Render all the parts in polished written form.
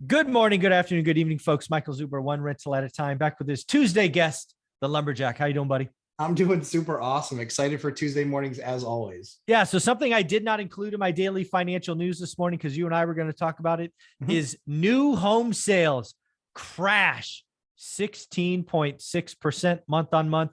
Good morning, good afternoon, good evening, folks. Michael Zuber, one rental at a time, back with his Tuesday guest, the Lumberjack. How you doing, buddy? I'm doing super awesome. Excited for Tuesday mornings as always. Yeah, so something I did not include in my daily financial news this morning, because you and I were going to talk about it, is new home sales crash 16.6% month on month.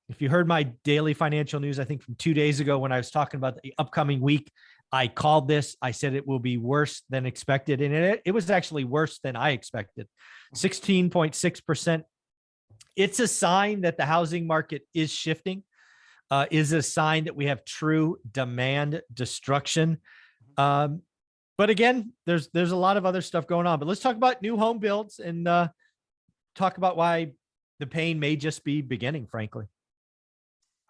If you heard my daily financial news, I think from 2 days ago when I was talking about the upcoming week, I called this. I said it will be worse than expected. And it was actually worse than I expected. 16.6%. It's a sign that the housing market is shifting, is a sign that we have true demand destruction. But again, there's a lot of other stuff going on. But let's talk about new home builds and talk about why the pain may just be beginning, frankly.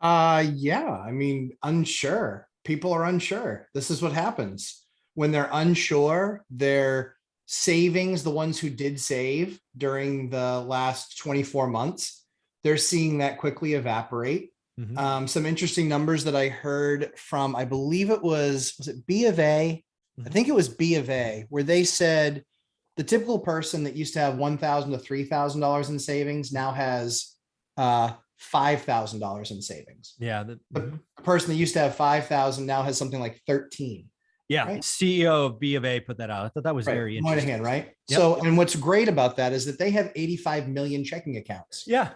Yeah, I mean, unsure. People are unsure. This is what happens when they're unsure. Their savings, the ones who did save during the last 24 months, they're seeing that quickly evaporate. Some interesting numbers that I heard from, I believe was it B of A? I think it was B of A, where they said the typical person that used to have $1,000 to $3,000 in savings now has $5,000 in savings. Yeah. The person that used to have 5,000 now has something like 13. Yeah. Right? CEO of B of A put that out. I thought that was very interesting. Moynihan, right? Yep. So, and what's great about that is that they have 85 million checking accounts. Yeah.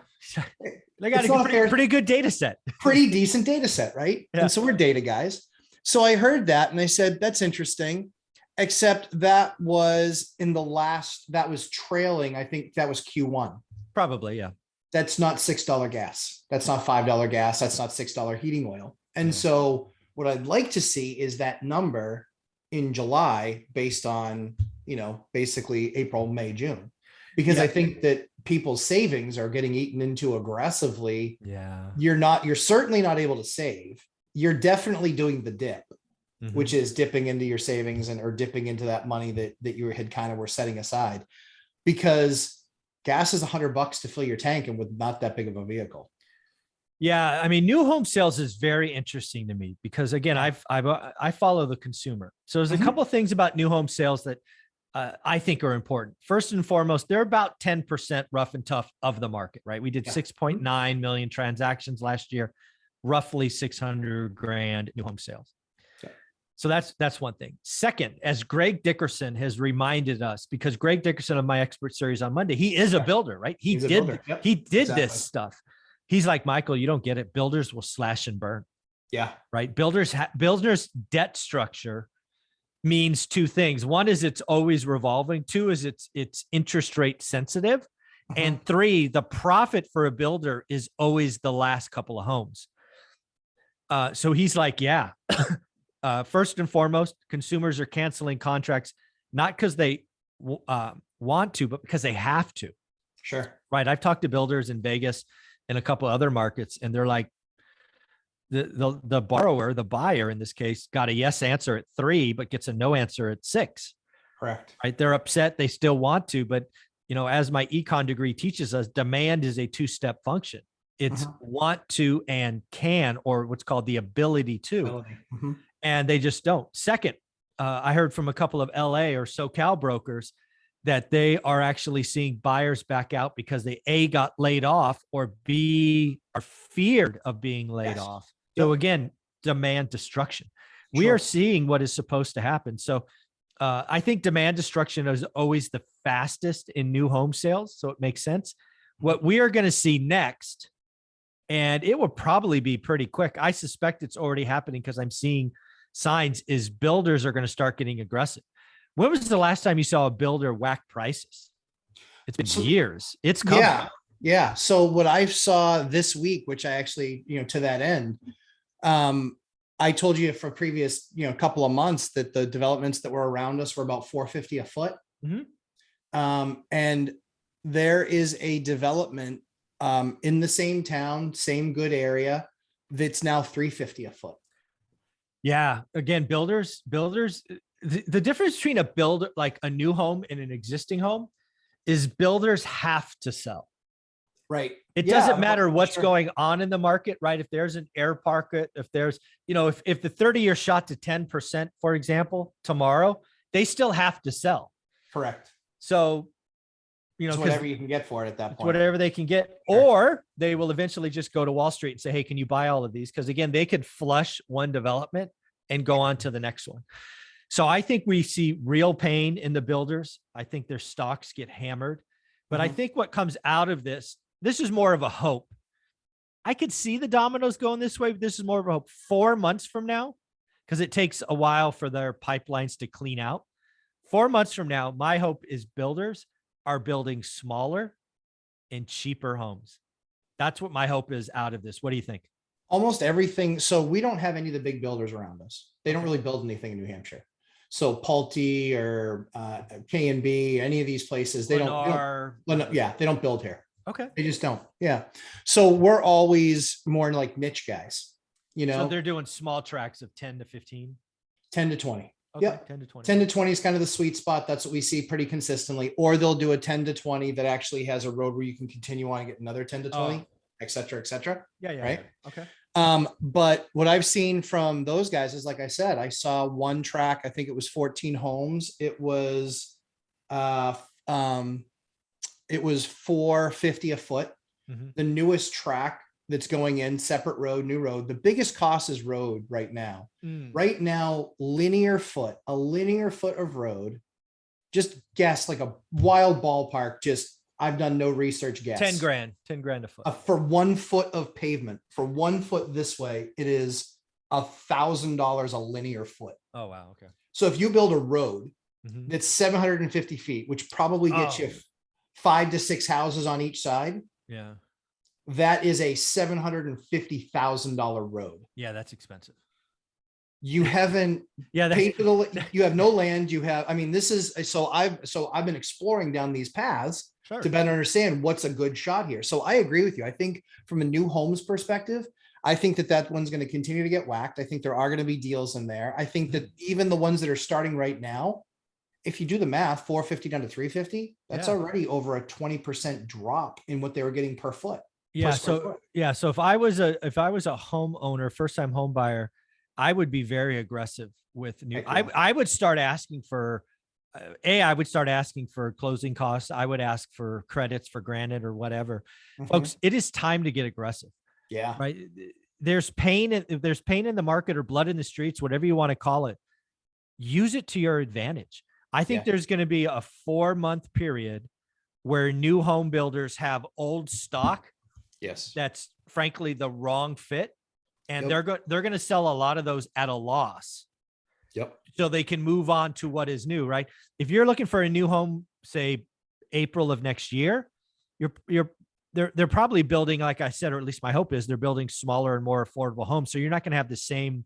They got a pretty good data set. Pretty decent data set, right? Yeah. And so we're data guys. So I heard that and they said, that's interesting, except that was in the last, that was trailing. I think that was Q1. Probably, yeah. That's not $6 gas. That's not $5 gas. That's not $6 heating oil. And so what I'd like to see is that number in July based on, basically April, May, June, because I think that people's savings are getting eaten into aggressively. Yeah. You're certainly not able to save. You're definitely doing the dip, which is dipping into your savings or dipping into that money that you had kind of were setting aside, because gas is $100 to fill your tank and with not that big of a vehicle. Yeah. I mean, new home sales is very interesting to me because again, I follow the consumer. So there's a couple of things about new home sales that I think are important. First and foremost, they're about 10% rough and tough of the market, right? We did 6.9 million transactions last year, roughly 600 grand new home sales. So that's one thing. Second, as Greg Dickerson has reminded us, because Greg Dickerson of my expert series on Monday, he is a builder, right? He did this stuff. He's like, Michael, you don't get it. Builders will slash and burn. Yeah. Right. Builders debt structure means two things. One is it's always revolving. Two is it's interest rate sensitive. And three, the profit for a builder is always the last couple of homes. So he's like, yeah. First and foremost, consumers are canceling contracts, not because they want to, but because they have to. Sure. Right. I've talked to builders in Vegas and a couple of other markets, and they're like, the borrower, the buyer in this case, got a yes answer at 3, but gets a no answer at 6. Correct. Right. They're upset. They still want to, but as my econ degree teaches us, demand is a 2-step function. It's want to and can, or what's called the ability to. And they just don't. Second, I heard from a couple of LA or SoCal brokers that they are actually seeing buyers back out because they A, got laid off, or B, are feared of being laid off. So again, demand destruction. We are seeing what is supposed to happen. So I think demand destruction is always the fastest in new home sales. So it makes sense. What we are going to see next, and it will probably be pretty quick. I suspect it's already happening because I'm seeing signs, is builders are going to start getting aggressive. When was the last time you saw a builder whack prices? It's been years. It's coming. Yeah. So what I saw this week, which I actually, to that end, I told you for previous, couple of months that the developments that were around us were about $450 a foot. And there is a development in the same town, same good area, that's now $350 a foot. Yeah. Again, builders, the difference between a builder, like a new home and an existing home, is builders have to sell. Right. It doesn't matter what's going on in the market, right? If there's an air pocket, if there's, if the 30-year shot to 10%, for example, tomorrow, they still have to sell. Correct. So, It's whatever you can get for it at that point. Whatever they can get, or they will eventually just go to Wall Street and say, hey, can you buy all of these? Because again, they could flush one development and go on to the next one. So I think we see real pain in the builders. I think their stocks get hammered. But I think what comes out of this is more of a hope. I could see the dominoes going this way, but this is more of a hope. 4 months from now, because it takes a while for their pipelines to clean out. 4 months from now, my hope is builders are building smaller and cheaper homes. That's what my hope is out of this. What do you think? Almost everything. So we don't have any of the big builders around us. They don't really build anything in New Hampshire. So Pulte or K&B, any of these places, they don't build here. Okay. They just don't. Yeah. So we're always more like niche guys, So they're doing small tracks of 10 to 15, 10 to 20. Okay, Yeah. 10 to 20. 10 to 20 is kind of the sweet spot. That's what we see pretty consistently. Or they'll do a 10 to 20 that actually has a road where you can continue on and get another 10 to 20, et cetera, et cetera. Yeah. Right. Yeah. Okay. But what I've seen from those guys is, like I said, I saw one track, I think it was 14 homes. It was $450 a foot. The newest track that's going in, separate road, new road. The biggest cost is road right now. Right now, a linear foot of road, just guess, like a wild ballpark, I've done no research guess. 10 grand a foot. For 1 foot of pavement, for 1 foot this way, it is $1,000 a linear foot. Oh, wow. Okay. So if you build a road that's 750 feet, which probably gets you 5 to 6 houses on each side. Yeah. That is a $750,000 road. Yeah, that's expensive. You haven't paid for you have no land. You have, I've been exploring down these paths to better understand what's a good shot here. So I agree with you. I think from a new homes perspective, I think that one's going to continue to get whacked. I think there are going to be deals in there. I think that even the ones that are starting right now, if you do the math, 450 down to 350, that's already over a 20% drop in what they were getting per foot. Yeah. So if I was a homeowner, first time home buyer, I would be very aggressive with new. I would start asking for, I would start asking for closing costs. I would ask for credits for granted or whatever. Folks, it is time to get aggressive. Yeah. Right. There's pain. If there's pain in the market or blood in the streets, whatever you want to call it, use it to your advantage. I think there's going to be a 4-month period where new home builders have old stock. Yes. That's frankly the wrong fit. And they're going to sell a lot of those at a loss. Yep. So they can move on to what is new, right? If you're looking for a new home, say April of next year, they're probably building, like I said, or at least my hope is they're building smaller and more affordable homes. So you're not going to have the same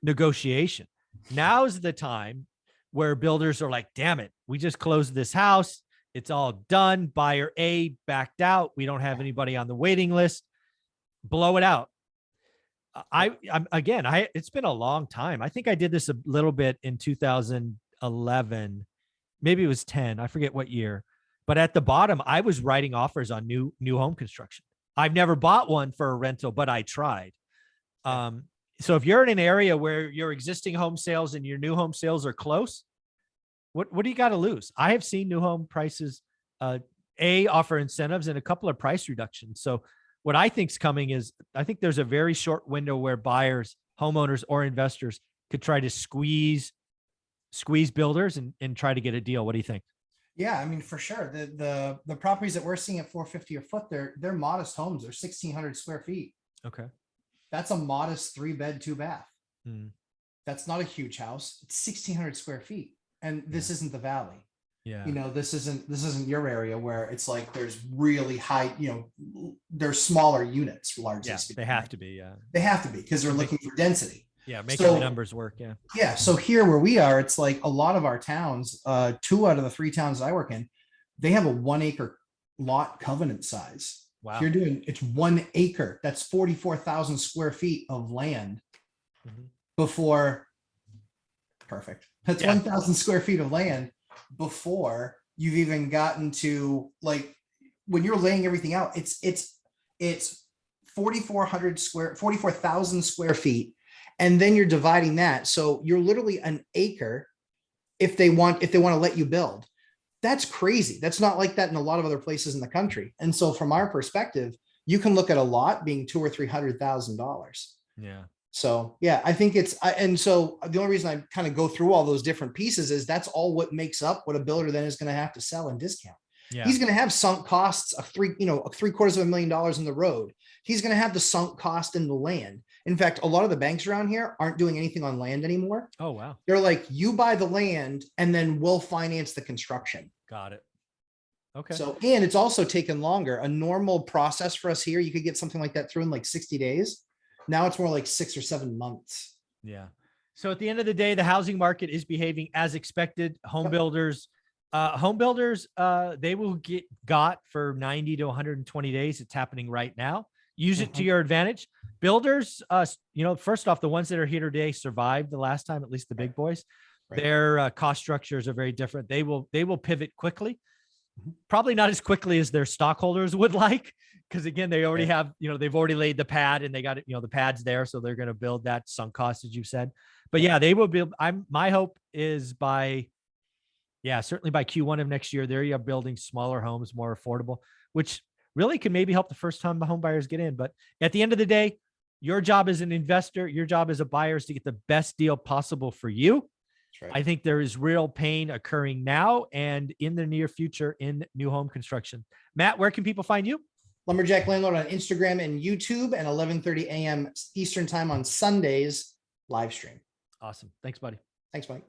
negotiation. Now's the time where builders are like, damn it, we just closed this house. It's all done. Buyer A backed out. We don't have anybody on the waiting list. Blow it out. It's been a long time. I think I did this a little bit in 2011, maybe it was 10. I forget what year, but at the bottom, I was writing offers on new home construction. I've never bought one for a rental, but I tried. So if you're in an area where your existing home sales and your new home sales are close, what do you got to lose? I have seen new home prices, offer incentives and a couple of price reductions. So what I think is coming is I think there's a very short window where buyers, homeowners, or investors could try to squeeze builders and try to get a deal. What do you think? Yeah, I mean, for sure. The properties that we're seeing at 450 a foot, they're modest homes. They're 1,600 square feet. Okay. That's a modest 3-bed, 2-bath. That's not a huge house. It's 1,600 square feet. And this isn't the valley. Yeah. This isn't your area where it's like there's really high, there's smaller units, largely speaking. They have to be. Yeah. They have to be because they're looking for density. Yeah. Making the numbers work. Yeah. Yeah. So here where we are, it's like a lot of our towns, 2 out of the 3 towns I work in, they have a 1 acre lot covenant size. Wow. It's 1 acre. That's 44,000 square feet of land before. Perfect. That's 1,000 square feet of land before you've even gotten to, like, when you're laying everything out, it's 44,000 square feet. And then you're dividing that. So you're literally an acre if they want to let you build. That's crazy. That's not like that in a lot of other places in the country. And so from our perspective, you can look at a lot being $200,000 or $300,000. Yeah. So yeah, I think and so the only reason I kind of go through all those different pieces is that's all what makes up what a builder then is going to have to sell and discount. Yeah. He's going to have sunk costs of $750,000 in the road. He's going to have the sunk cost in the land. In fact, a lot of the banks around here aren't doing anything on land anymore. Oh, wow. They're like, you buy the land and then we'll finance the construction. Got it. Okay. So, and it's also taken longer. A normal process for us here, you could get something like that through in like 60 days. Now it's more like 6 or 7 months. Yeah. So at the end of the day, the housing market is behaving as expected. Home builders, they will got for 90 to 120 days. It's happening right now. Use it to your advantage. Builders, first off, the ones that are here today survived the last time, at least the big boys. Right. Their cost structures are very different. They will pivot quickly, probably not as quickly as their stockholders would like, because again, they already have, they've already laid the pad and they got it, the pad's there, so they're going to build that sunk cost, as you said. But yeah, they will build. My hope is certainly by Q1 of next year, you're building smaller homes, more affordable, which really can maybe help the first time home buyers get in. But at the end of the day, your job as an investor, your job as a buyer is to get the best deal possible for you. Right. I think there is real pain occurring now and in the near future in new home construction. Matt, where can people find you? Lumberjack Landlord on Instagram and YouTube, and 11:30 a.m. Eastern time on Sundays live stream. Awesome. Thanks, buddy. Thanks, Mike.